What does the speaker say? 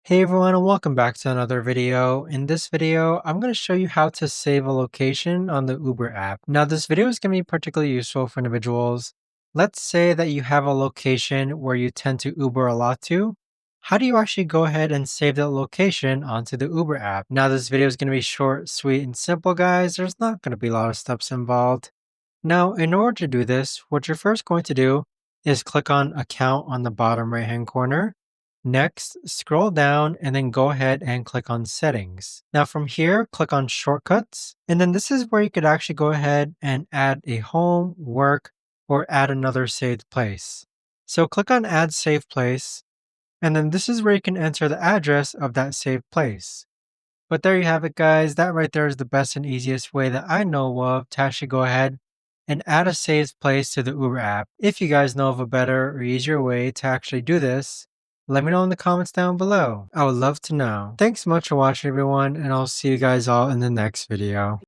Hey everyone, and welcome back to another video. In this video, I'm going to show you how to save a location on the Uber app. Now, this video is going to be particularly useful for individuals. Let's say that you have a location where you tend to Uber a lot to. How do you actually go ahead and save that location onto the Uber app? Now, this video is going to be short, sweet, and simple, guys. There's not going to be a lot of steps involved. Now, in order to do this, what you're first going to do is click on Account on the bottom right hand corner. Next, scroll down and then go ahead and click on Settings. Now from here, click on Shortcuts. And then this is where you could actually go ahead and add a home, work, or add another saved place. So click on Add Saved Place. And then this is where you can enter the address of that saved place. But there you have it, guys. That right there is the best and easiest way that I know of to actually go ahead and add a saved place to the Uber app. If you guys know of a better or easier way to actually do this, let me know in the comments down below. I would love to know. Thanks so much for watching, everyone, and I'll see you guys all in the next video.